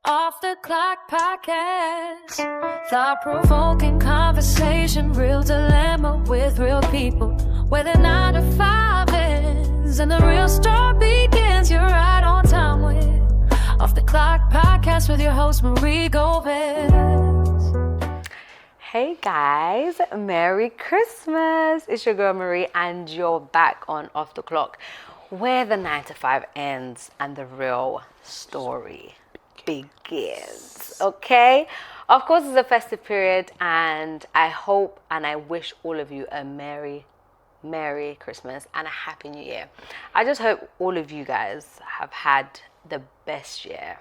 Off the Clock Podcast. Thought-provoking conversation, real dilemma with real people. Where the 9 to 5 ends and the real story begins. You're right on time with Off the Clock Podcast with your host Marie Gomez. Hey guys, Merry Christmas. It's your girl Marie and you're back on Off the Clock, where the 9 to 5 ends and the real story begins. Okay, of course it's a festive period and I hope and I wish all of you a merry Christmas and a happy new year. I just hope all of you guys have had the best year,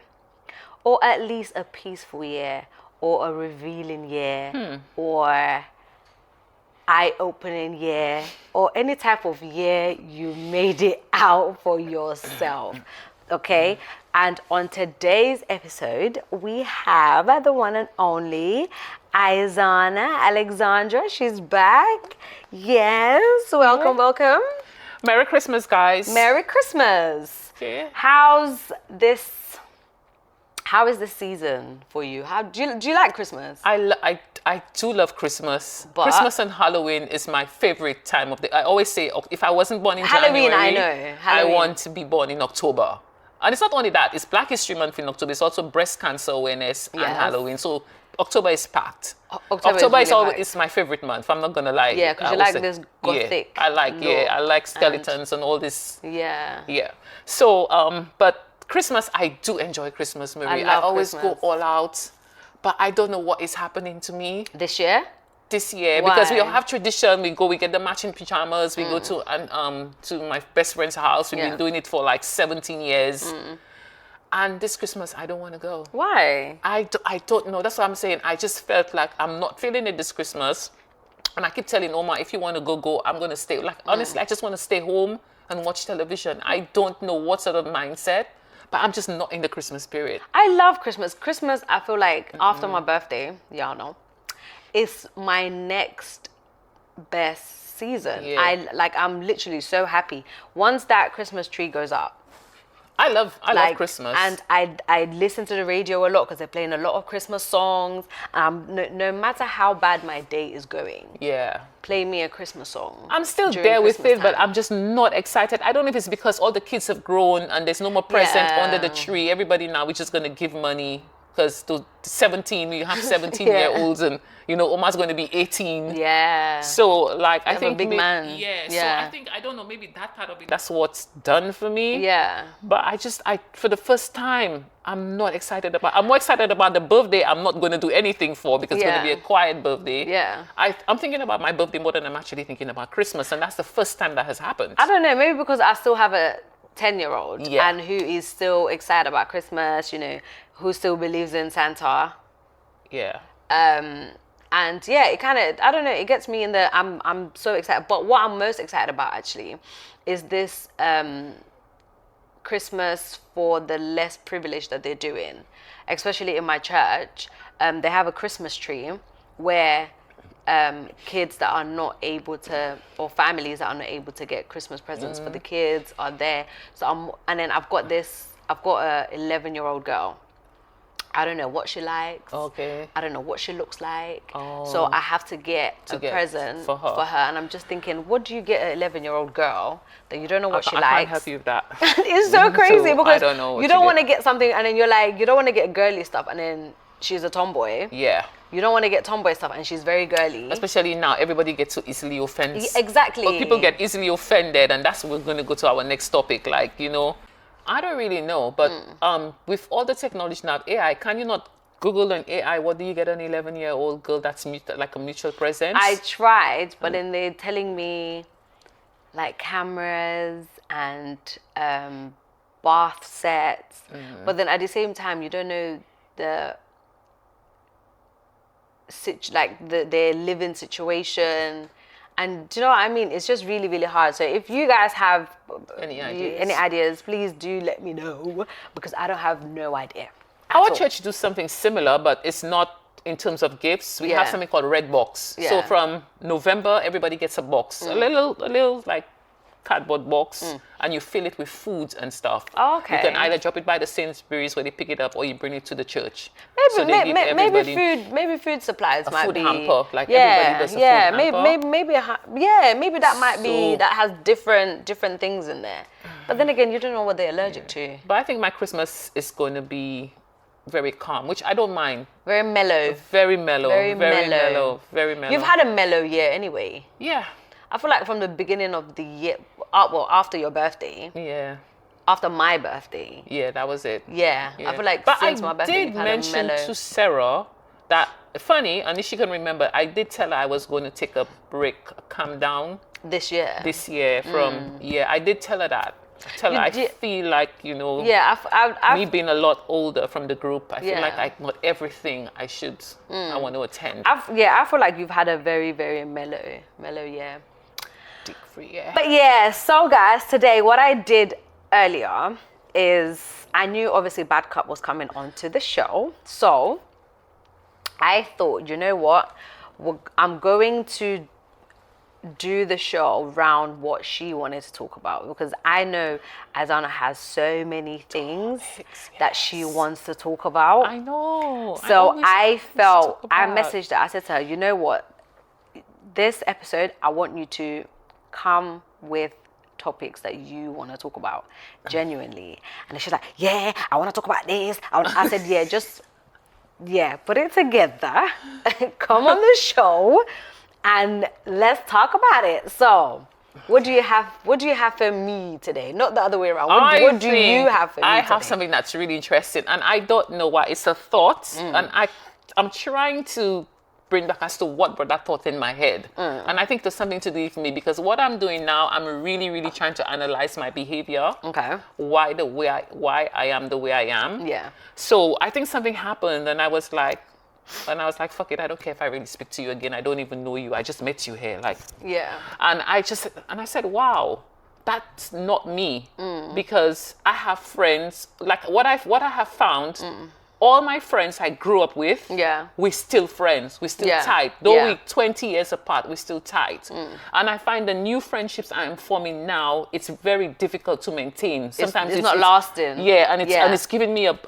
or at least a peaceful year, or a revealing year, or eye-opening year, or any type of year you made it out for yourself. Okay, and on today's episode, we have the one and only Izy Flavien-Alexander. She's back. Yes, welcome. Merry Christmas, guys. Merry Christmas. Okay. How is this season for you? Do you like Christmas? I do love Christmas. But Christmas and Halloween is my favorite time of the. I always say if I wasn't born in Halloween, January, I know. I want to be born in October. And it's not only that, it's Black History Month in October. It's also breast cancer awareness and Halloween. So October is packed. October is always it's my favorite month. I'm not gonna lie. Yeah, because you like this gothic. I like skeletons and all this. Yeah. So but Christmas, I do enjoy Christmas, Marie. I always Christmas. go all out, but I don't know what is happening to me This year? because we all have tradition. We get the matching pajamas. We go to my best friend's house. We've been doing it for like 17 years. And this Christmas, I don't want to go. Why? I don't know. That's what I'm saying. I just felt like I'm not feeling it this Christmas. And I keep telling Oma, if you want to go. I'm going to stay. Like, honestly, I just want to stay home and watch television. I don't know what sort of mindset, but I'm just not in the Christmas period. I love Christmas. Christmas, I feel like after my birthday, y'all know, it's my next best season. Yeah. I'm literally so happy. Once that Christmas tree goes up, I love Christmas. And I listen to the radio a lot because they're playing a lot of Christmas songs. No matter how bad my day is going, play me a Christmas song. I'm still during there with Christmas it, but time. I'm just not excited. I don't know if it's because all the kids have grown and there's no more present under the tree. Everybody now is just going to give money because to 17, you have 17-year-olds and, Oma's going to be 18. Yeah. So, like, I think... a big man. Yeah. So, I don't know, maybe that part of it, that's what's done for me. Yeah. But for the first time, I'm more excited about the birthday I'm not going to do anything for because it's going to be a quiet birthday. Yeah. I'm thinking about my birthday more than I'm actually thinking about Christmas, and that's the first time that has happened. I don't know, maybe because I still have a 10-year-old Yeah. and who is still excited about Christmas, who still believes in Santa. Yeah. And yeah, it kind of, I don't know, it gets me in the, I'm so excited. But what I'm most excited about actually is this Christmas for the less privileged that they're doing. Especially in my church, they have a Christmas tree where kids that are not able to, or families that are not able to get Christmas presents for the kids are there. So I've got a 11-year-old girl. I don't know what she likes. Okay. I don't know what she looks like. Oh. So I have to get a present for her. And I'm just thinking, what do you get an 11-year-old girl that you don't know what she likes? I can't help you with that. It's so crazy because I don't know you don't want to get something and then you're like, you don't want to get girly stuff and then she's a tomboy. Yeah. You don't want to get tomboy stuff and she's very girly. Especially now, everybody gets so easily offended. Exactly. But people get easily offended, and that's we're going to go to our next topic. Like, I don't really know, but with all the technology now, AI, can you not Google an AI? What do you get an 11-year-old girl that's like a mutual present? I tried, but then they're telling me like cameras and bath sets, but then at the same time, you don't know their living situation. And do you know what I mean? It's just really, really hard. So if you guys have any ideas, please do let me know because I don't have no idea. Our church do something similar, but it's not in terms of gifts. We have something called Red Box. Yeah. So from November, everybody gets a box, a little like cardboard box and you fill it with foods and stuff. Oh, okay. You can either drop it by the Sainsbury's where they pick it up, or you bring it to the church. Maybe food supplies might food be hamper, like everybody does a food hamper. Maybe that might be that has different things in there. But then again, you don't know what they're allergic to. But I think my Christmas is going to be very calm, which I don't mind. Very mellow. Very mellow. Very mellow. You've had a mellow year anyway. Yeah. I feel like from the beginning of the year, after your birthday. Yeah. After my birthday. Yeah, that was it. Yeah. I feel like since my birthday, you've had a mellow. But I did mention to Sarah that, funny, and if she can remember, I did tell her I was going to take a break, calm down. This year from, I did tell her that. I feel like, me being a lot older from the group, I feel like not everything I want to attend. I feel like you've had a very, very mellow year. Free, yeah. But yeah, so guys, today what I did earlier is I knew obviously Bad Cup was coming onto the show. So I thought, you know what? I'm going to do the show around what she wanted to talk about, because I know Azana has so many things that she wants to talk about. I know. So I messaged her. I said to her, you know what? This episode, I want you to come with topics that you want to talk about genuinely. And she's like, yeah, I want to talk about this. I said, yeah, put it together. Come on the show and let's talk about it. So what do you have for me today? Not the other way around. What do you have for me I today? have something that's really interesting, and I don't know why. It's a thought, and I'm trying to bring back as to what brought that thought in my head. And I think there's something to do with me, because what I'm doing now, I'm really, really trying to analyze my behavior. Okay. Why I am the way I am. Yeah. So I think something happened, and I was like, fuck it, I don't care if I really speak to you again. I don't even know you. I just met you here. And I said, wow, that's not me. Because I have friends, like what I have found, all my friends I grew up with, we're still friends. We're still tight. Though we're 20 years apart, we're still tight. And I find the new friendships I am forming now, it's very difficult to maintain. Sometimes it's not lasting. Yeah, and it's giving me a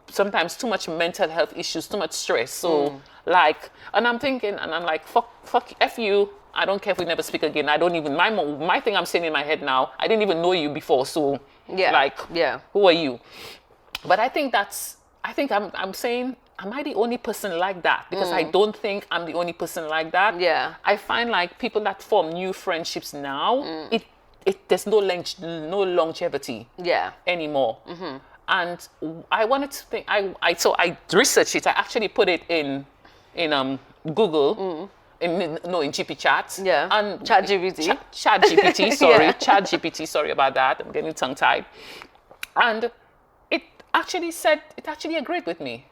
sometimes too much mental health issues, too much stress. So and I'm thinking, and I'm like, fuck F you. I don't care if we never speak again. I don't even, my thing I'm saying in my head now, I didn't even know you before. So who are you? But I think I'm saying, am I the only person like that? Because I don't think I'm the only person like that. Yeah. I find like people that form new friendships now, there's no longevity anymore. And I wanted to think, so I researched it. I actually put it in Google, in GP Chat. Yeah. And ChatGPT. ChatGPT, sorry. ChatGPT, sorry about that. I'm getting tongue-tied. And it actually agreed with me.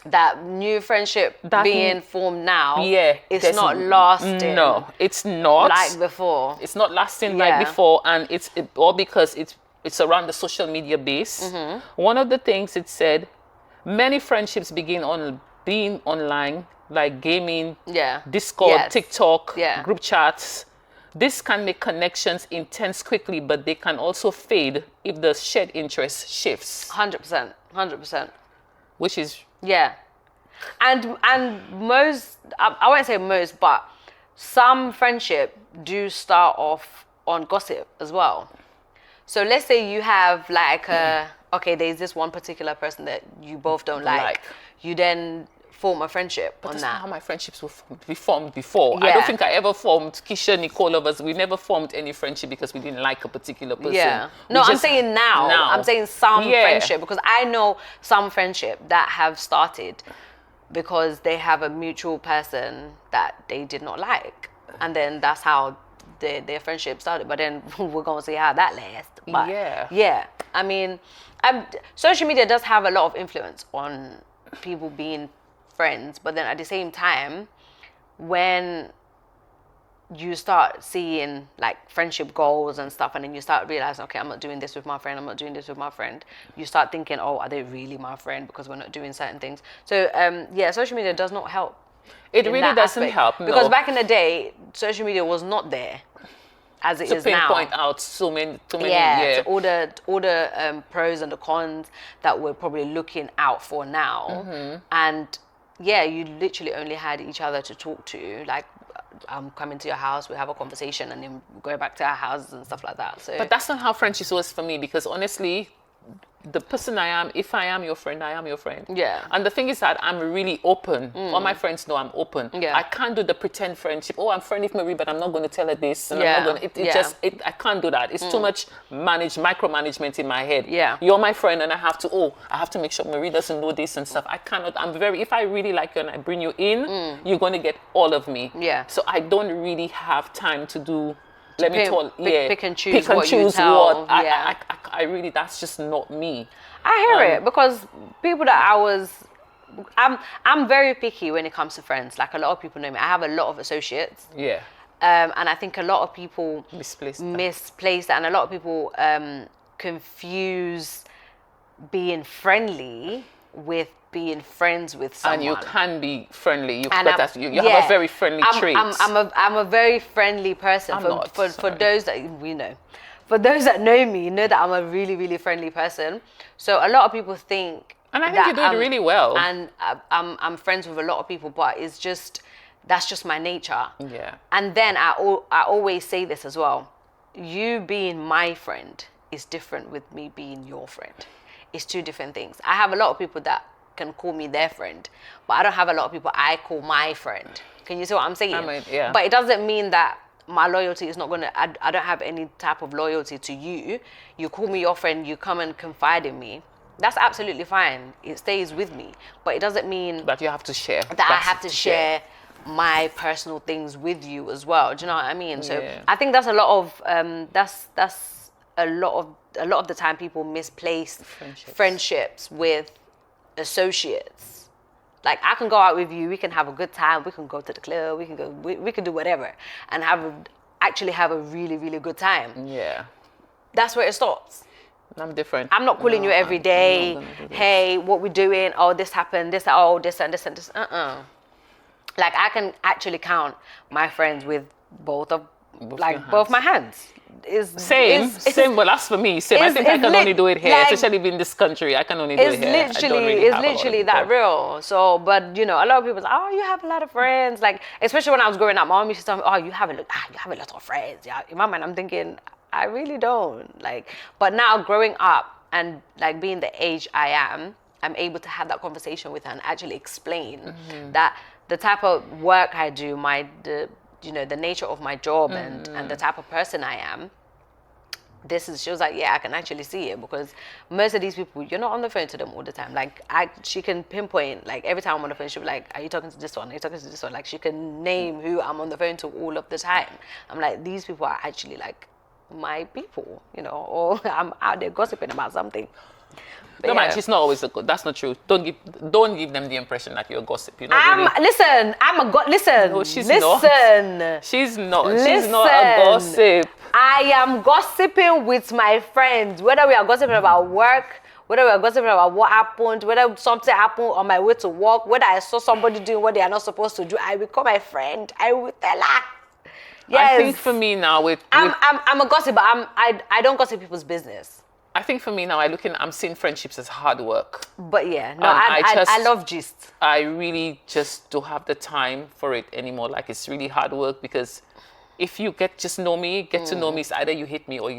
That new friendship being formed now, it's not lasting. No, it's not. Like before. It's not lasting like before, and it's all because it's around the social media base. One of the things it said, many friendships begin on being online, like gaming, Discord, TikTok, group chats. This can make connections intense quickly, but they can also fade if the shared interest shifts. 100%. Which is... Yeah. And most, I won't say most, but some friendship do start off on gossip as well. So let's say you have like there's this one particular person that you both don't like. You then form a friendship on that. Not how my friendships were formed before. I don't think I ever formed Kisha, Nicole of us. We never formed any friendship because we didn't like a particular person. Yeah. No, I'm saying now. I'm saying some friendship, because I know some friendship that have started because they have a mutual person that they did not like. And then that's how their friendship started. But then we're going to see how that lasts. But yeah. I mean, social media does have a lot of influence on people being friends, but then at the same time, when you start seeing like friendship goals and stuff, and then you start realizing, okay, I'm not doing this with my friend, you start thinking, oh, are they really my friend because we're not doing certain things? So social media does not help. It really doesn't help, because back in the day, social media was not there. as it to is now. pinpoint out so many, To all the pros and the cons that we're probably looking out for now. And yeah, you literally only had each other to talk to. Like, I'm coming to your house, we have a conversation, and then we go back to our houses and stuff like that. So, But that's not how friendships was for me, because honestly, the person I am, if I am your friend, I am your friend. Yeah. And the thing is that I'm really open. All my friends know I'm open. Yeah. I can't do the pretend friendship. Oh, I'm friend with Marie, but I'm not going to tell her this. And Yeah. I'm not going to, I can't do that. It's too much micromanagement in my head. Yeah. You're my friend, and I have to make sure Marie doesn't know this and stuff. I cannot, if I really like you and I bring you in, you're going to get all of me. Yeah. So I don't really have time to do, pick and choose what you tell. I really, that's just not me. I hear it, because people that I'm very picky when it comes to friends. Like, a lot of people know me. I have a lot of associates. Yeah. And I think a lot of people Misplaced that, and a lot of people confuse being friendly with being friends with someone. And you can be friendly. You And have a very friendly trait. I'm a very friendly person. For those that for those that know me, know that I'm a really, really friendly person. So a lot of people think, and I think you do it really well. And I'm friends with a lot of people, but that's just my nature. Yeah. And then I always say this as well. You being my friend is different with me being your friend. It's two different things. I have a lot of people that can call me their friend, but I don't have a lot of people I call my friend. Can you see what I'm saying? Yeah. But it doesn't mean that my loyalty is not going to, I don't have any type of loyalty to you. You call me your friend, you come and confide in me. That's absolutely fine. It stays with me. But it doesn't mean that you have to share. That I have to share my personal things with you as well. Do you know what I mean? So Yeah. I think that's a lot of that's a lot of the time people misplace friendships with associates. Like, I can go out with you, we can have a good time, we can go to the club, we can do whatever, and actually have a really, really good time. Yeah. That's where it stops. I'm different. I'm not calling you every day. Hey, what we doing? Oh, this happened. This and this and this. Like, I can actually count my friends with both my hands. Same, but that's for me. Same. I think I can only do it here, like, especially in this country. I can only do it here. It's literally that real. So, but a lot of people say, oh, you have a lot of friends. Like, especially when I was growing up, my mom used to tell me, oh, you have a lot of friends. Yeah. In my mind, I'm thinking, I really don't. Like, but now growing up and like being the age I am, I'm able to have that conversation with her and actually explain that the type of work I do, the nature of my job and the type of person I am, she was like, yeah, I can actually see it, because most of these people, you're not on the phone to them all the time. Like, she can pinpoint, like, every time I'm on the phone, she'll be like, are you talking to this one? Are you talking to this one? Like, she can name who I'm on the phone to all of the time. I'm like, these people are actually like my people, or I'm out there gossiping about something. No, man, she's not always that's not true. Don't give them the impression that you're a gossip. Listen, listen. No, she's not. She's not a gossip. I am gossiping with my friends, whether we are gossiping about work, whether we are gossiping about what happened, whether something happened on my way to work, whether I saw somebody doing what they are not supposed to do. I will call my friend. I will tell her. Yes. I think for me now, I'm a gossip, but I don't gossip people's business. I think for me now, I'm seeing friendships as hard work. But yeah, no, I love gist. I really just don't have the time for it anymore. Like, it's really hard work, because if you get to know me, it's either you hate me or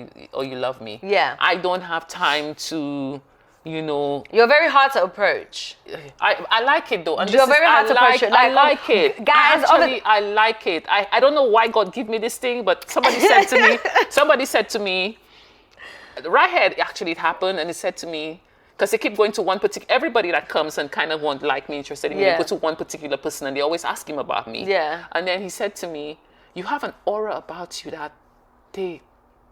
you love me. Yeah. I don't have time to, You're very hard to approach. I like it though. And You're very hard to approach. I like it. Guys, I like it. I don't know why God gave me this thing, but somebody said to me, right here, actually, it happened, and it said to me, because they keep going to one particular, everybody that comes and kind of want like me, interested in me, go to one particular person, and they always ask him about me. Yeah. And then he said to me, you have an aura about you that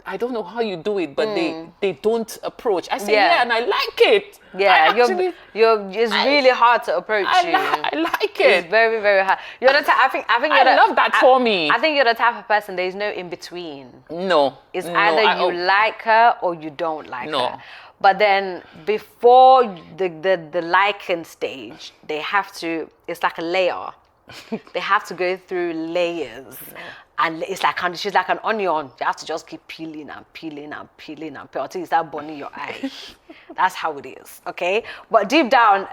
I don't know how you do it, but they don't approach. I said, yeah, and I like it. Yeah, it's really hard to approach you. I like it. It's very, very hard. You're the type. I love that for me. I think you're the type of person. There's no in between. No. It's either you like her or you don't like her. But then before the liking stage, they have to. It's like a layer. They have to go through layers. And it's like, she's like an onion. You have to just keep peeling and peeling and peeling and peel until you start burning your eye. That's how it is, okay? But deep down,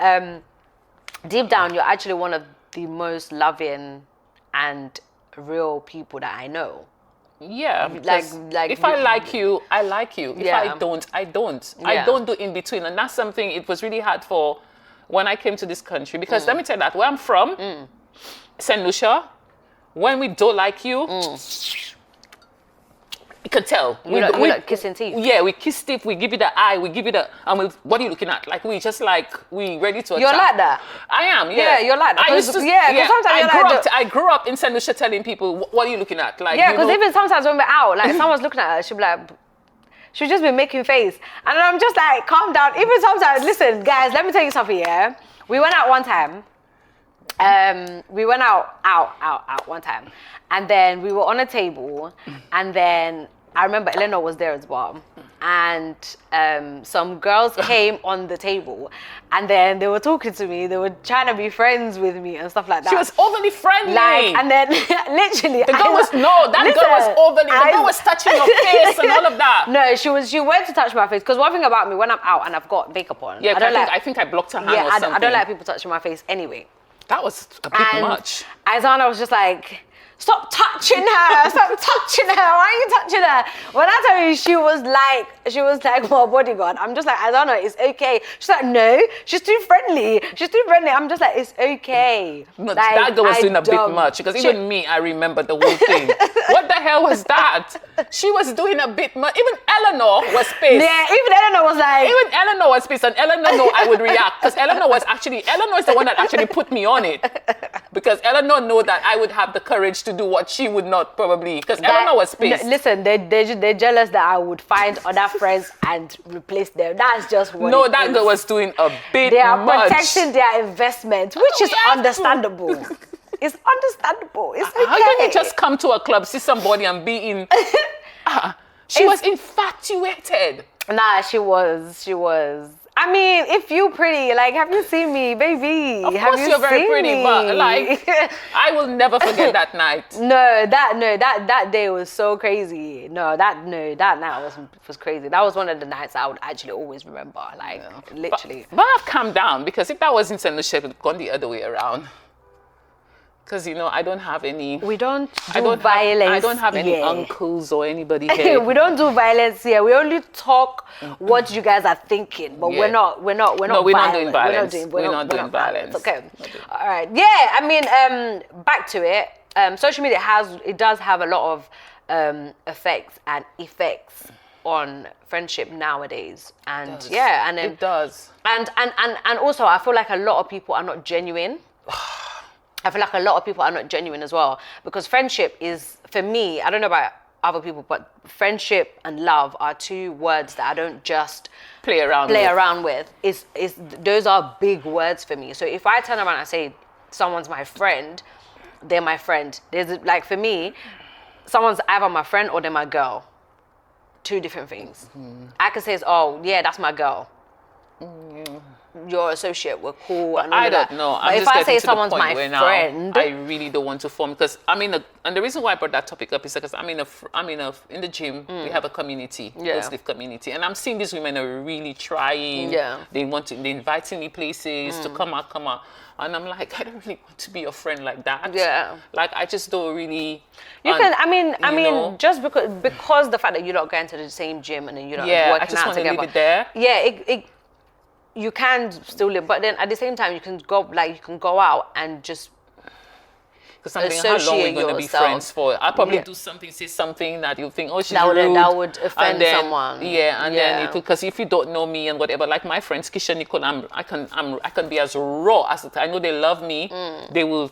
you're actually one of the most loving and real people that I know. Yeah, like if I like you, I like you. If Yeah. I don't, I don't. Yeah. I don't do in between, and that's something it was really hard for when I came to this country, because let me tell you that where I'm from, St. Lucia, when we don't like you, you can tell. We like kissing teeth. Yeah, we kiss teeth, we give you the eye, we give you the, and we, what are you looking at? Like, we just like, we ready to attack. You're like that. I am, yeah. Yeah, you're like that. I used to, Yeah, 'cause sometimes you're like I grew up in St. Lucia telling people, what are you looking at? Like, Yeah, you because know, even sometimes when we're out, like someone's looking at her, she'll be like, she'll just be making face. And I'm just like, calm down. Even sometimes, listen, guys, let me tell you something, yeah? We went out one time. We went out one time. And then we were on a table. And then I remember Eleanor was there as well. And some girls came on the table. And then they were talking to me. They were trying to be friends with me and stuff like that. she was overly friendly. like, and then literally, the girl was, no, that girl was overly, the girl was touching your face and all of that. No, she went to touch my face, because one thing about me, when I'm out and I've got makeup on, Yeah, I I think I blocked her hand yeah, or something. I don't like people touching my face anyway. That was a bit And much. Izana was just like, stop touching her, stop touching her, why are you touching her? When I tell you, she was like my bodyguard. I'm just like, Izana, it's okay. She's like, no, she's too friendly. I'm just like, it's okay. No, Like, that girl was I doing a bit don't- much, because even me, I remember the whole thing. What the hell was that? She was doing a bit much. Even Eleanor was pissed. Yeah, even Eleanor was like, Even Eleanor was pissed, and Eleanor knew I would react, because Eleanor is the one that actually put me on it. Because Eleanor knew that I would have the courage to do what she would not probably, because Eleanor was pissed. No, listen, they're jealous that I would find other friends and replace them. That's just what No, it that is. girl was doing a bit They are much. protecting their investment, which is We have to. understandable. It's understandable. It's okay. How can you just come to a club, see somebody and be in... She was infatuated. Nah, she was. I mean, if you pretty, like, have you seen me, baby? Of have course you you're very seen pretty, me? but like, I will never forget that night. That day was so crazy. That night was crazy. That was one of the nights I would actually always remember, like, literally. But I've calmed down, because if that was in St. Lucia, it would have gone the other way around. Because, you know, I don't have any... We don't do violence. I don't have any here. uncles or anybody here. We don't do violence here. We only talk what you guys are thinking, but Yeah. we're not No, we're not doing violence. We're not doing violence. Okay. All right. Yeah. I mean, back to it. Social media does have a lot of effects on friendship nowadays, and yeah, and then, It does. and also I feel like a lot of people are not genuine. I feel like a lot of people are not genuine as well, because friendship is, for me, I don't know about other people, but friendship and love are two words that I don't just Play around with. Those are big words for me. So if I turn around and say someone's my friend, they're my friend. There's, like, for me, someone's either my friend or they're my girl. Two different things. I can say, oh yeah, that's my girl. Your associate, we're cool. And all I of that. don't know. But if I say someone's my friend, I really don't want to form, because and the reason why I brought that topic up is because in the gym we have a community, positive community, and I'm seeing these women are really trying. Yeah. They're inviting me places to come out, and I'm like, I don't really want to be a friend like that. Yeah. Like, I just don't really. you can. I mean, know. just because the fact that you're not going to the same gym and then you're not Yeah, working I just out want to together. leave it there. Yeah, you can still live, but then at the same time you can go out and just Because I'm thinking, how long are we going to be yourself. friends for? I'll probably Yeah. say something that you'll think, oh, she's That rude. would offend And then, someone. Yeah, and Yeah. then because if you don't know me and whatever, like my friends, Kisha, Nicole, I can be as raw as I know they love me. They will,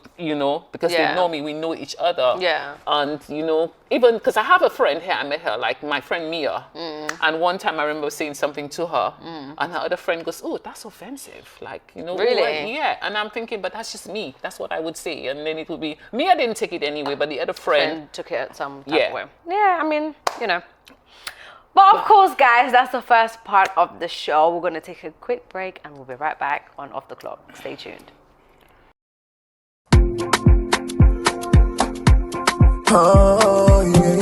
because Yeah. they know me, we know each other. Yeah. And even because I have a friend here, I met her, like my friend Mia, and one time I remember saying something to her, and her other friend goes, "Oh, that's offensive." Like, Really? yeah. And I'm thinking, but that's just me. That's what I would say. And then it would be Mia didn't take it anyway, but the other friend Took it some type Yeah. of way. Yeah, I mean, But of course, guys, that's the first part of the show. We're going to take a quick break and we'll be right back on Off the Clock. Stay tuned. Oh, yeah.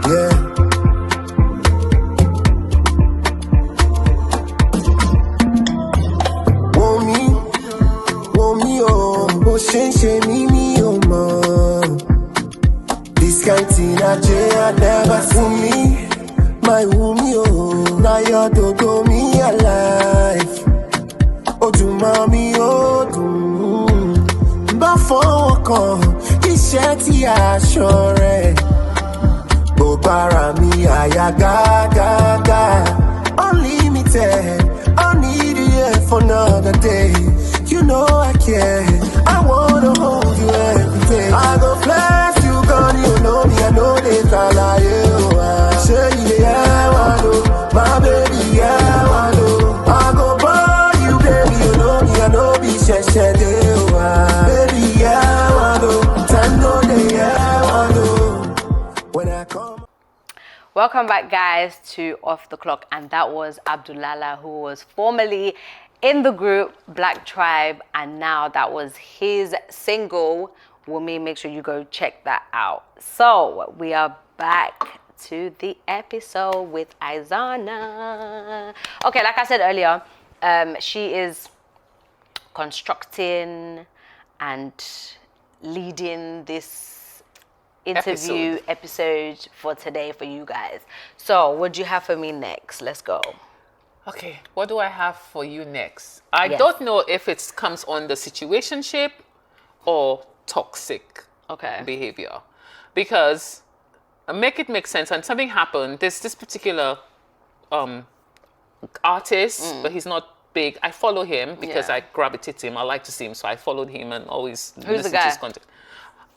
Yeah. Want me, oh, shame me, oh, man. This kind thing I never seen me. My woman, oh, now you're to me alive. Oh, do mommy, oh, do. But for come, iṣẹ́ tí a ṣọ̀rẹ́. Bó bára mi àyà gágágá. Unlimited, I need you here for another day. You know I care, I wanna hold you every day. I go flex you, girl, you know me, I know they try like you. Say you yeah, I know, my baby, yeah, I know. I go buy you, baby, you know me, I know be sheshe baby, yeah, I know. Time no day, yeah, I know. When I come. Welcome back, guys, to Off the Clock, and that was Abdulala, who was formerly in the group Black Tribe, and now that was his single Wumi. Make sure you go check that out. So we are back to the episode with Izana. Okay, like I said earlier, she is constructing and leading this interview episode for today for you guys. So what do you have for me next? Let's go. Okay, what do I have for you next? I don't know if it comes on the situationship or toxic behavior, because make it make sense. And something happened. There's this particular artist, but he's not big. I follow him because I gravitate to him. I like to see him, so I followed him and always listen to his content.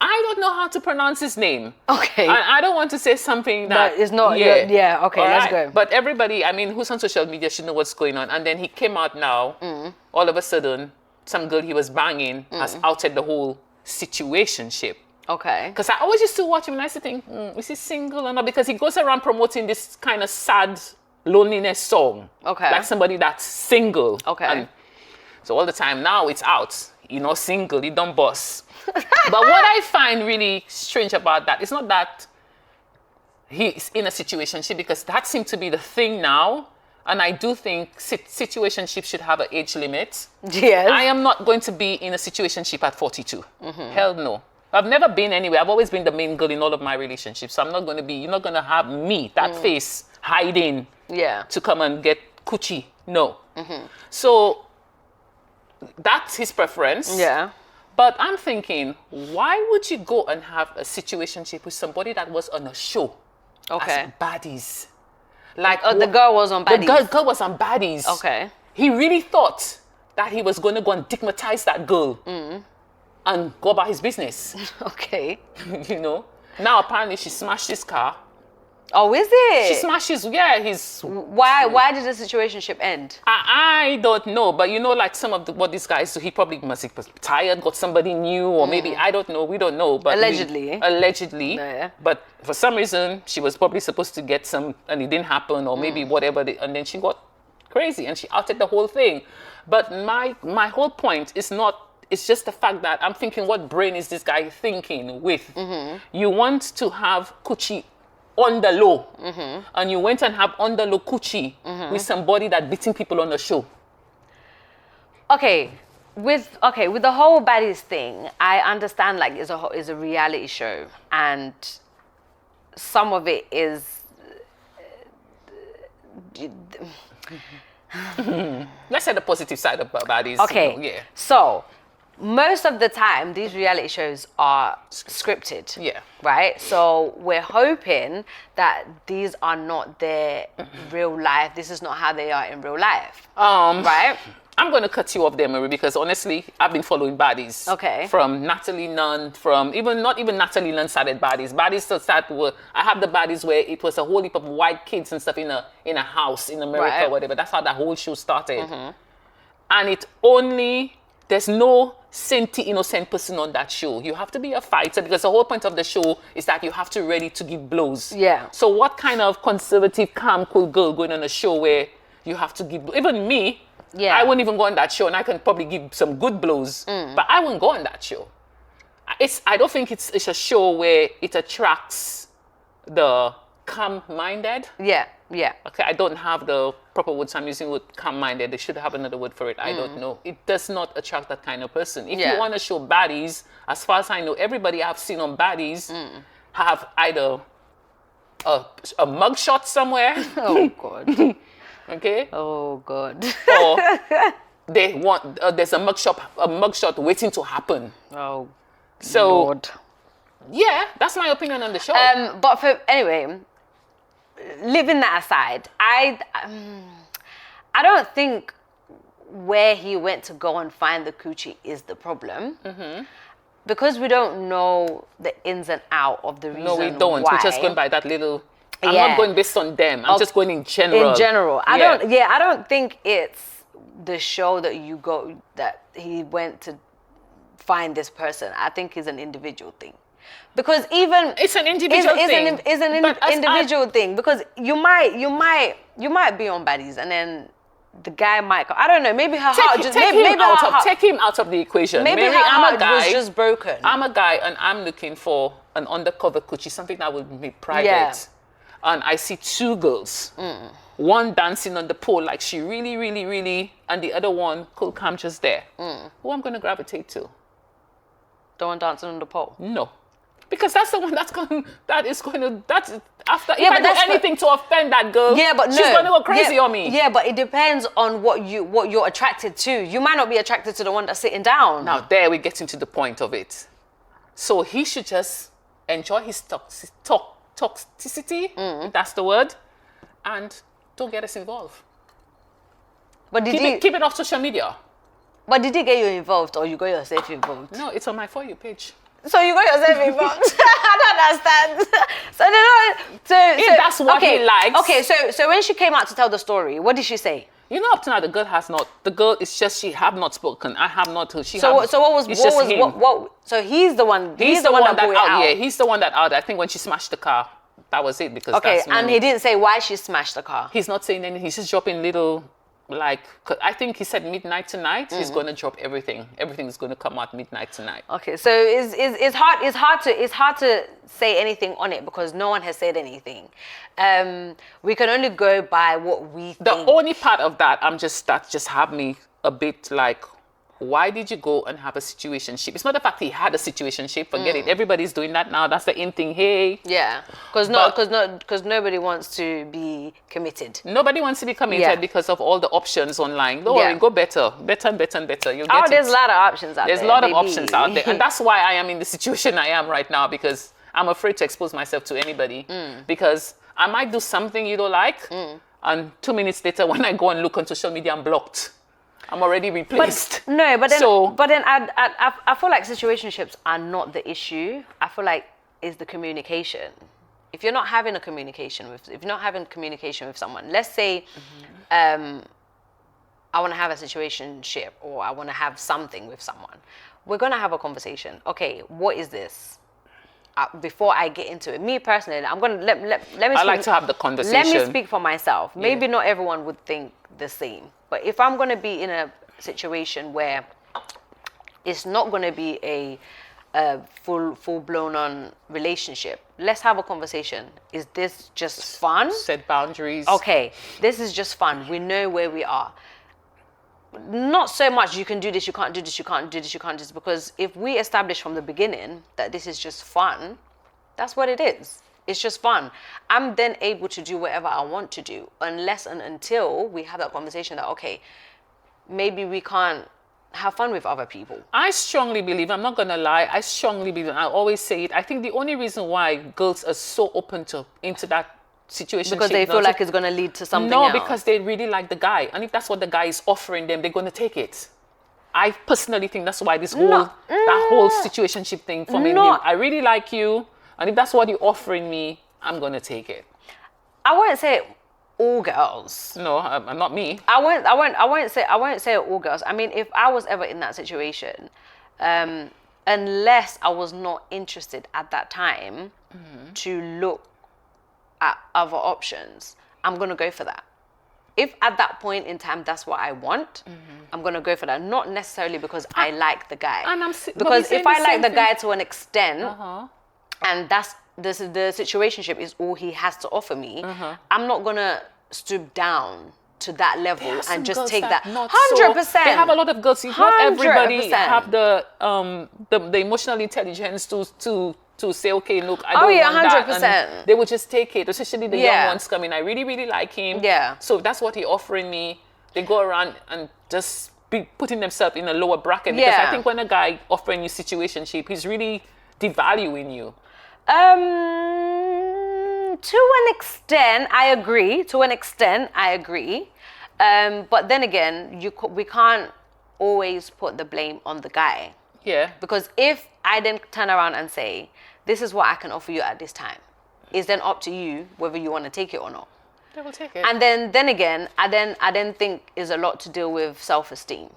I don't know how to pronounce his name. Okay. I don't want to say something that is not. Yeah. Okay. Let's go. But everybody, I mean, who's on social media should know what's going on. And then he came out now. All of a sudden, some girl he was banging has outed the whole situationship. Okay. Because I always used to watch him and I used to think, is he single or not? Because he goes around promoting this kind of sad loneliness song. Okay. Like somebody that's single. Okay. And so all the time now it's out. You're not single, you don't boss. But what I find really strange about that, it's not that he's in a situationship, because that seems to be the thing now. And I do think situationships should have an age limit. Yes. I am not going to be in a situationship at 42. Hell no. I've never been anywhere. I've always been the main girl in all of my relationships. So I'm not going to be, you're not going to have me, that face, hiding to come and get coochie. No. So that's his preference. Yeah. But I'm thinking, why would you go and have a situationship with somebody that was on a show? Okay. As baddies. Like, the girl was on baddies. The girl was on baddies. Okay. He really thought that he was going to go and stigmatize that girl and go about his business. Okay. You know? Now, apparently, she smashed his car. Oh, is it? She smashed his... Why did the situationship end? I don't know, but you know, like some of what these guys do, he probably must have tired, got somebody new, or maybe, I don't know, we don't know. But Allegedly. Allegedly. Yeah. But for some reason, she was probably supposed to get some, and it didn't happen, or maybe whatever, and then she got crazy, and she outed the whole thing. But my whole point is not, it's just the fact that I'm thinking, what brain is this guy thinking with? You want to have coochie on the low, and you went and have on the low coochie with somebody that beating people on the show. Okay, with the whole baddies thing, I understand, like, it's a reality show, and some of it is. Let's say the positive side of baddies. Okay, you know, so most of the time, these reality shows are scripted. Yeah. Right? So we're hoping that these are not their real life. This is not how they are in real life. Right? I'm going to cut you off there, Marie, because honestly, I've been following baddies. Okay. From Natalie Nunn, not even Natalie Nunn started baddies. Baddies still started, I have the baddies where it was a whole heap of white kids and stuff in a house in America or whatever. That's how that whole show started. And there's no saintly innocent person on that show. You have to be a fighter, because the whole point of the show is that you have to be ready to give blows. Yeah. So what kind of conservative, calm, cool girl going on a show where you have to give, even me, Yeah. I wouldn't even go on that show, and I can probably give some good blows, but I wouldn't go on that show. I don't think it's a show where it attracts the calm-minded. Yeah, yeah. Okay, I don't have the proper words I'm using with calm-minded. They should have another word for it. I don't know. It does not attract that kind of person. If you want to show baddies, as far as I know, everybody I've seen on baddies have either a mugshot somewhere. Oh, God. Okay. Oh, God. Or they want there's a mugshot waiting to happen. Oh, So Lord. yeah, that's my opinion on the show. But anyway, leaving that aside, I don't think where he went to go and find the coochie is the problem. Because we don't know the ins and out of the reason No, we don't. why. We're just going by that little. I'm Yeah. not going based on them. I'm just going in general. In general, I Yeah. don't think it's the show that he went to find this person. I think it's an individual thing, because even It's an individual thing. It's an But as individual thing, because you might be on baddies and then the guy might. I don't know. Maybe her heart just take him out of the equation. Maybe Mary, her I'm heart a guy. was just broken. I'm a guy, and I'm looking for an undercover coochie, something that would be private. Yeah. And I see two girls, one dancing on the pole like she really, really, really, and the other one cool, calm, just there. Who I'm going to gravitate to? The one dancing on the pole. No, because that's the one that's after. If Yeah, I but do that's anything to offend that girl, Yeah, but no. she's going to go crazy on me. Yeah, but it depends on what you're attracted to. You might not be attracted to the one that's sitting down. Now there we get into the point of it. So he should just enjoy his toxicity, if that's the word, and don't get us involved. But Keep it off social media. But did he get you involved, or you got yourself involved? No, it's on my For You page. So you got yourself involved. I don't understand. If that's what he likes. Okay, so when she came out to tell the story, what did she say? You know, up to now, the girl is just, she have not spoken. I have not heard. So what he's the one. He's the one that brought it out. Yeah, he's the one that out. I think when she smashed the car, that was it. Because Okay, that's and he didn't say why she smashed the car. He's not saying anything. He's just dropping little, like, 'cause I think he said midnight tonight. He's going to drop everything. Everything is going to come out midnight tonight. Okay, so it's hard to say anything on it because no one has said anything. We can only go by what we think. The only part of that that just have me a bit like, why did you go and have a situationship? It's not the fact he had a situationship. Forget it. Everybody's doing that now. That's the in thing. Hey. Yeah, because nobody wants to be committed. Nobody wants to be committed because of all the options online. Don't worry, go better and better and better. You'll get there's a lot of options out there. There's a lot of options out there. And that's why I am in the situation I am right now, because I'm afraid to expose myself to anybody. Because I might do something you don't like, and 2 minutes later when I go and look on social media, I'm blocked. I'm already replaced. But then I feel like situationships are not the issue. I feel like it's the communication. If you're not having communication with someone, let's say I want to have a situationship or I want to have something with someone, we're going to have a conversation. Okay, what is this? Before I get into it, me personally, I'm going to let me speak. I like to have the conversation. Let me speak for myself. Maybe not everyone would think the same. But if I'm going to be in a situation where it's not going to be a full-blown on relationship, let's have a conversation. Is this just fun? Set boundaries. Okay, this is just fun. We know where we are. Not so much you can do this, you can't do this, you can't do this, you can't do this. Because if we establish from the beginning that this is just fun, that's what it is. It's just fun. I'm then able to do whatever I want to do, unless and until we have that conversation that, okay, maybe we can't have fun with other people. I strongly believe, I'm not going to lie, I strongly believe, and I always say it, I think the only reason why girls are so open into that situation, because they feel like it's going to lead to something else. No, because they really like the guy. And if that's what the guy is offering them, they're going to take it. I personally think that's why that whole situationship thing for me, I really like you. And if that's what you're offering me, I'm going to take it. I won't say all girls. No, not me. I won't say all girls. I mean, if I was ever in that situation, unless I was not interested at that time to look at other options, I'm going to go for that. if at that point in time that's what I want, I'm gonna go for that. Not necessarily because I like the guy. And but because we're if I saying like the same guy to an extent, Uh-huh. and that's the situationship is all he has to offer me, I'm not gonna stoop down to that level There are some and just girls take that. not 100%. So, they have a lot of girls. Not everybody 100%. have the emotional intelligence to say, okay, look, I Oh, don't yeah, want that. 100%. And they would just take it, especially the Yeah. young ones coming. I really, really like him. Yeah. So that's what he's offering me. They go around and just be putting themselves in a lower bracket. Because Yeah. I think when a guy offering you situationship, he's really devaluing you. To an extent, I agree. To an extent, I agree. But then again, we can't always put the blame on the guy. Yeah. Because if I then turn around and say, this is what I can offer you at this time, it's then up to you whether you want to take it or not. They will take it. And then again, I then think is a lot to deal with self-esteem.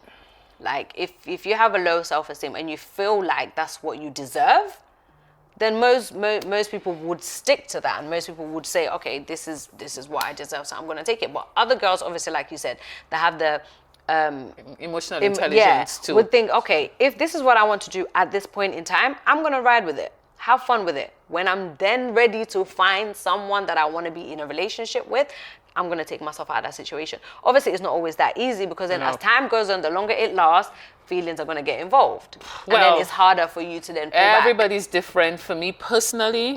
Like if you have a low self-esteem and you feel like that's what you deserve, then most people would stick to that, and most people would say, okay, this is what I deserve, so I'm going to take it. But other girls, obviously, like you said, they have the emotional intelligence too. would think, okay, if this is what I want to do at this point in time, I'm going to ride with it, have fun with it. When I'm then ready to find someone that I want to be in a relationship with, I'm going to take myself out of that situation. Obviously, it's not always that easy, because then as time goes on, the longer it lasts, feelings are going to get involved. And Well, then it's harder for you to then pull back. Everybody's different. For me personally,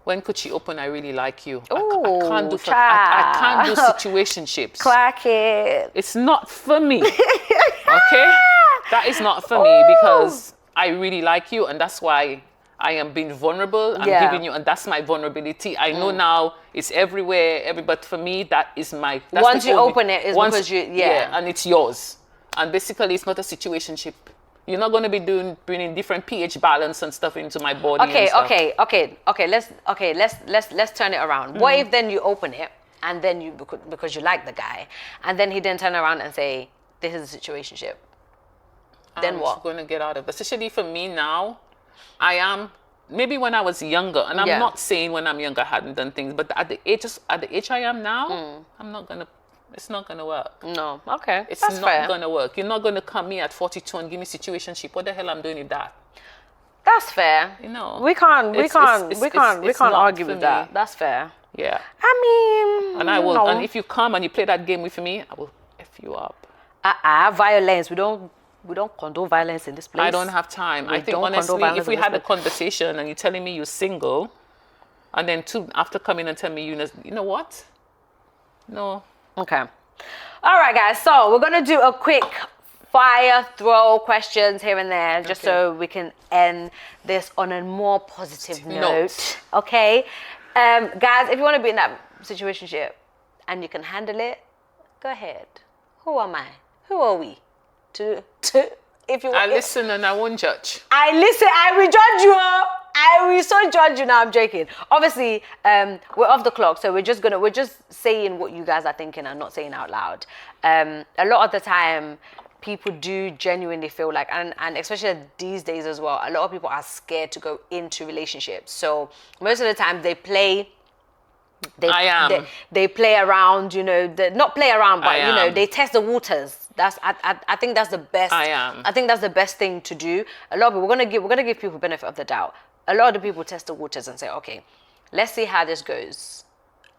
when Kuchi open, I really like you. I Ooh, can't do child. I can't do situationships. Clack it. It's not for me. Okay? That is not for me, because I really like you, and that's why I am being vulnerable. I'm Yeah. giving you, and that's my vulnerability. I know now it's everywhere. But for me, that is my. That's Once the you only- open it, it's once- because yeah. and it's yours. And basically, it's not a situationship. You're not going to be bringing different pH balance and stuff into my body. Okay, and stuff. Let's turn it around. What if then you open it and then you because you like the guy, and then he then turn around and say, this is a situationship. Then I'm what? going to get out of it. Especially for me now, I am. Maybe when I was younger, and I'm Yeah. not saying when I'm younger I hadn't done things, but at the age I am now, I'm not gonna. It's not gonna work. No, okay, It's that's not fair. gonna work. You're not gonna come here at 42 and give me situationship. What the hell I'm doing with that? That's fair. You know, we can't it's not argue for with me. that. That's fair. Yeah. I mean, And I will. no. And if you come and you play that game with me, I will f you up. Violence. We don't condone violence in this place. I don't have time. We I think don't condone honestly, violence if we in this had a place. conversation and you're telling me you're single, and then after coming and telling me you know what? No. Okay. All right, guys. So we're gonna do a quick fire throw questions here and there, just Okay. so we can end this on a more positive note. Note. Okay, guys. If you want to be in that situationship and you can handle it, go ahead. Who am I? Who are we? To if you I listen and I won't judge. I listen, I will judge you. I will so judge you now. I'm joking. Obviously, we're off the clock, so we're just saying what you guys are thinking and not saying out loud. A lot of the time, people do genuinely feel like, and especially these days as well, a lot of people are scared to go into relationships. So most of the time, they play. I am. They play around, not play around, but I am. they test the waters. I think that's the best. I am. I think that's the best thing to do. A lot of people, we're gonna give people benefit of the doubt. A lot of the people test the waters and say, okay, let's see how this goes,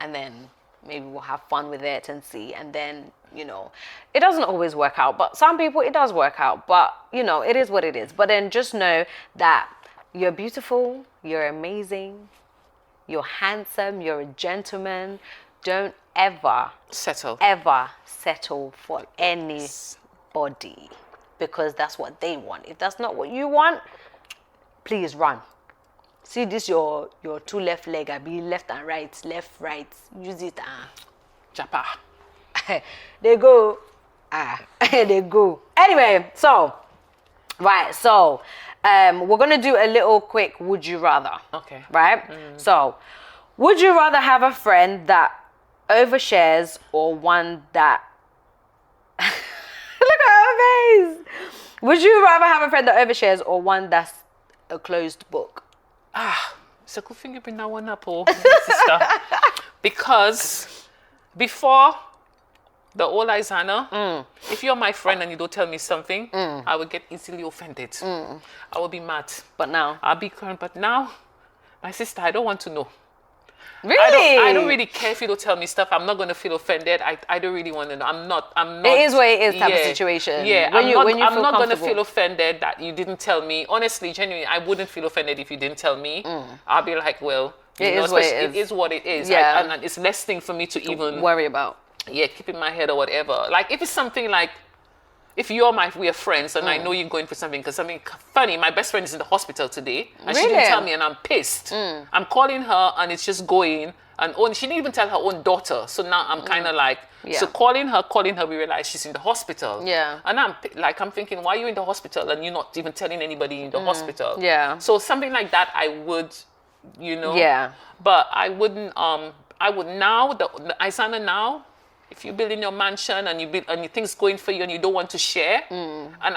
and then maybe we'll have fun with it and see. And then it doesn't always work out, but some people it does work out. But it is what it is. But then just know that you're beautiful, you're amazing, you're handsome, you're a gentleman. Don't ever Settle. for anybody, because that's what they want. If that's not what you want, please run. See this your two left leg, I be left and right, use it. Japa. They go. They go. Anyway, so we're gonna do a little quick would you rather. Okay. Right? So, would you rather have a friend that overshares or one that look at her face? Would you rather have a friend that overshares or one that's a closed book? It's a good thing you bring that one up, sister. Because before The old Isana, if you're my friend and you don't tell me something, I would get easily offended. I will be mad. But now? I'll be crying. But now, my sister, I don't want to know. Really? I don't really care if you don't tell me stuff. I'm not going to feel offended. I don't really want to know. I'm not. It is what it is type of situation. Yeah, When I'm feel not going to comfortable. feel offended that you didn't tell me. Honestly, genuinely, I wouldn't feel offended if you didn't tell me. I'll be like, well, It is what it is. It is what it is. Yeah. And it's less thing for me to even worry about. keep in my head or whatever. Like if it's something like, if we are friends and I know you're going for something, because something funny, my best friend is in the hospital today and she didn't Really? tell me and I'm pissed. I'm calling her and it's just going and she didn't even tell her own daughter. So now I'm kind of like, so calling her, we realize she's in the hospital. Yeah. And I'm thinking, why are you in the hospital and you're not even telling anybody in the hospital? Yeah. So something like that I would, Yeah. But I wouldn't, I would now, the Isana now, if you build in your mansion and you things going for you and you don't want to share, and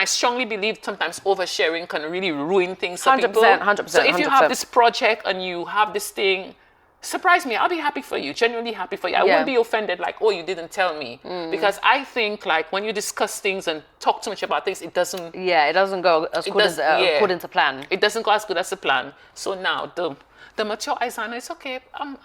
I strongly believe sometimes oversharing can really ruin things for 100%, people. 100%. So if you have 100%. this project and you have this thing, surprise me. I'll be happy for you, genuinely happy for you. I Yeah. won't be offended like, oh, you didn't tell me, because I think like when you discuss things and talk too much about things, it doesn't. Yeah, it doesn't go as good as according to plan. It doesn't go as good as the plan. So now the mature Isana, it's okay. I'm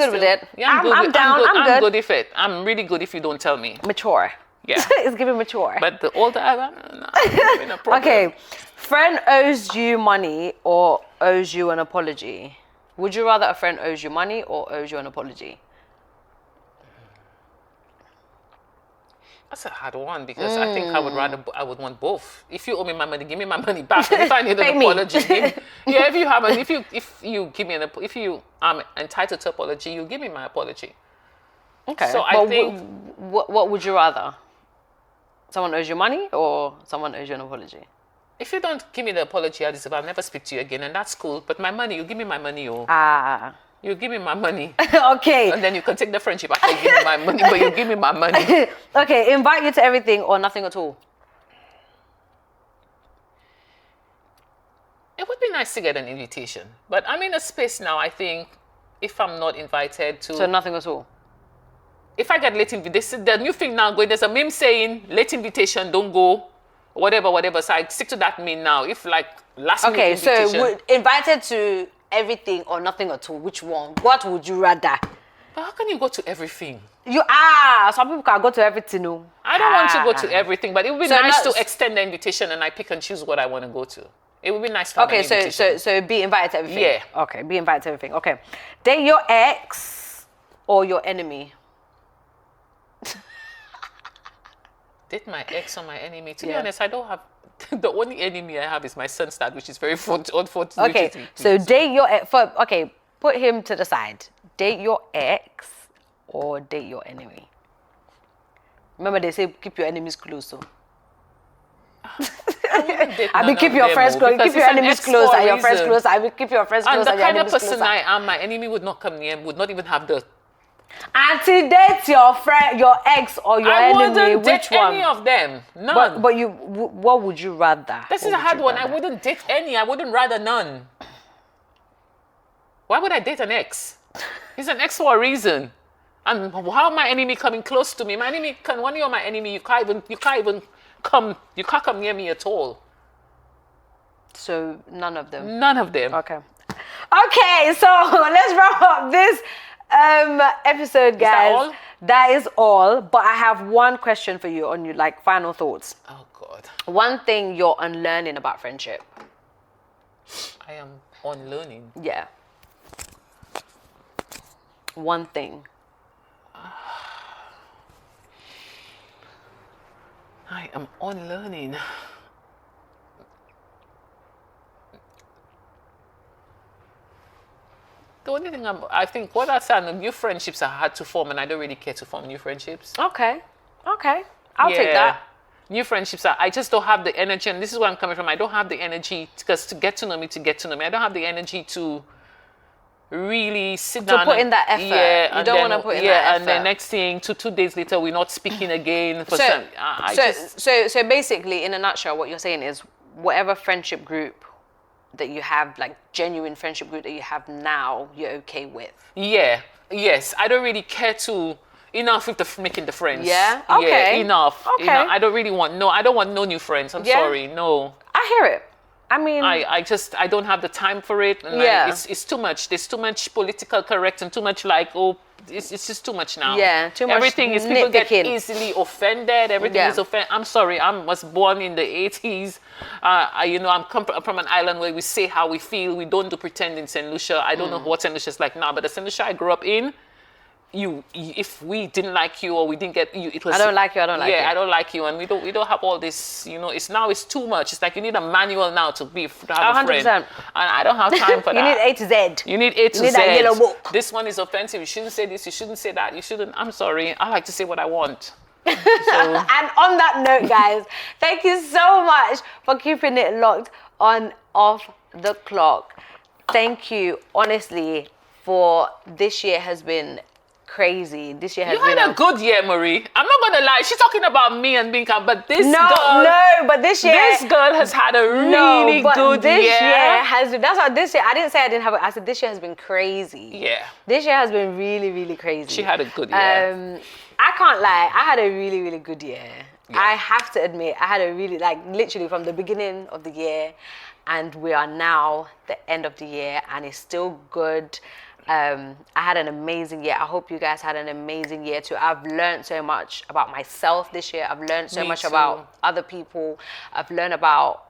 good with it. Yeah, I'm down. I'm good if it. I'm really good if you don't tell me. Mature. Yeah. It's giving mature. But the older Isana, no, no problem. Okay, friend owes you money or owes you an apology. Would you rather a friend owes you money or owes you an apology? That's a hard one because I think I would want both. If you owe me my money, give me my money back. And if I need an Pay me. apology, if you give me if you are entitled to apology, you give me my apology. Okay. So I but think- what would you rather? Someone owes you money or someone owes you an apology? If you don't give me the apology, I'll never speak to you again, and that's cool. But my money, you give me my money, you give me my money, Okay. and then you can take the friendship after you give me my money, but you give me my money. Okay, invite you to everything or nothing at all. It would be nice to get an invitation, but I'm in a space now. I think if I'm not invited to, So nothing at all. if I get late invitation, the new thing now going. There's a meme saying late invitation, don't go, whatever. So I stick to that meme now. If like last minute Okay, invitation, so invited to everything or nothing at all. Which one? What would you rather? but how can you go to everything? Some people can go to everything. No. I don't want to go to everything, but it would be So nice not- to extend the invitation and I pick and choose what I want to go to. It would be nice to have Okay, an invitation. so be invited to everything. Yeah. Okay, be invited to everything. Okay. Date your ex or your enemy. Date my ex or my enemy. To be Yeah. honest, I don't have. The only enemy I have is my son's dad, which is very unfortunate. Okay, so date your ex. Okay, put him to the side. Date your ex or date your enemy. Remember they say keep your enemies close. So. I mean, keep your friends close. Keep your enemies close and your friends close. I will keep your friends close And the and your kind of enemies person closer. I am, my enemy would not come near, would not even have the. Until date your friend, your ex or your I enemy. wouldn't date Which one? any of them. None. But what would you rather? This is What a would hard you one. I rather? wouldn't date any. I wouldn't rather none. Why would I date an ex? He's an ex for a reason. And how my enemy coming close to me? My enemy when you're my enemy, you can't even come near me at all. So none of them. None of them. Okay. Okay, so let's wrap up this episode, guys. that all? That is all. But I have one question for you on your like final thoughts. Oh God. One thing you're unlearning about friendship. I am unlearning. Yeah. One thing. I am unlearning. The only thing I think what I said, new friendships are hard to form, and I don't really care to form new friendships. Okay. I'll take that. New friendships are, I just don't have the energy, and this is where I'm coming from. I don't have the energy because to get to know me, I don't have the energy to really sit down. put in that effort. Yeah, You and don't then- wanna put in yeah, that and then effort. next thing, two days later, we're not speaking again. For So basically, in a nutshell, what you're saying is whatever friendship group that you have, like genuine friendship group that you have now, you're okay with. Yeah, yes. I don't really care to, enough with making the friends. Yeah? Okay. Yeah, enough. Okay. You know, I don't want no new friends. I'm Yeah. sorry. No. I hear it. I mean, I don't have the time for it. And Yeah. it's too much. There's too much political correct and too much like, it's just too much now. Yeah, too much Everything is, people get nitpicking. easily offended. Everything Yeah. is offended. I'm sorry, I was born in the 80s. I'm from an island where we say how we feel. We don't do pretend in St. Lucia. I don't know what St. Lucia is like now, but the St. Lucia I grew up in, if we didn't like you or we didn't get you, it was I don't like you, I don't like you. Yeah, I don't like you, and we don't have all this. You know, it's too much. It's like you need a manual now to have a 100%. friend, and I don't have time for you that. need A to Z. You need A to Z. You need that yellow book. This one is offensive. You shouldn't say this. You shouldn't say that. You shouldn't. I'm sorry. I like to say what I want. So, And on that note, guys, thank you so much for keeping it locked on Off the Clock. Thank you, honestly, for this year has been crazy. This year has you been had a good year, Marie. I'm not gonna lie. She's talking about me and being calm, but this but this year has had a really good this year. That's what this year. I didn't say I didn't have it. I said this year has been crazy. Yeah. This year has been really, really crazy. She had a good year. I can't lie. I had a really, really good year. Yeah. I have to admit, I had a really, literally from the beginning of the year, and we are now the end of the year, and it's still good. I had an amazing year. I hope you guys had an amazing year too. I've learned so much about myself this year. I've learned so much about other people. I've learned about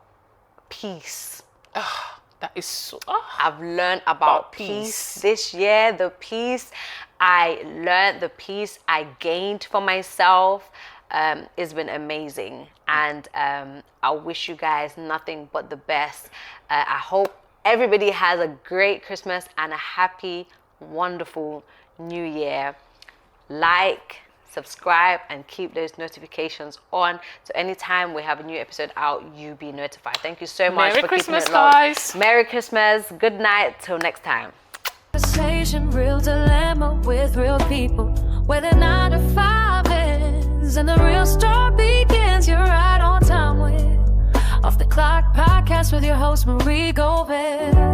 peace. That is so. I've learned about peace this year. The peace I learned, the peace I gained for myself, it's been amazing. And I wish you guys nothing but the best. I hope everybody has a great Christmas and a happy, wonderful New Year. Like, subscribe, and keep those notifications on. So anytime we have a new episode out, you be notified. Thank you so much Merry for Christmas, keeping it locked. guys. Merry Christmas. Good night. Till next time. Conversation, real dilemma with real people, where the 9 to 5 ends and the real story begins. You're right on time with Off the Clock podcast with your host Marie Gomez.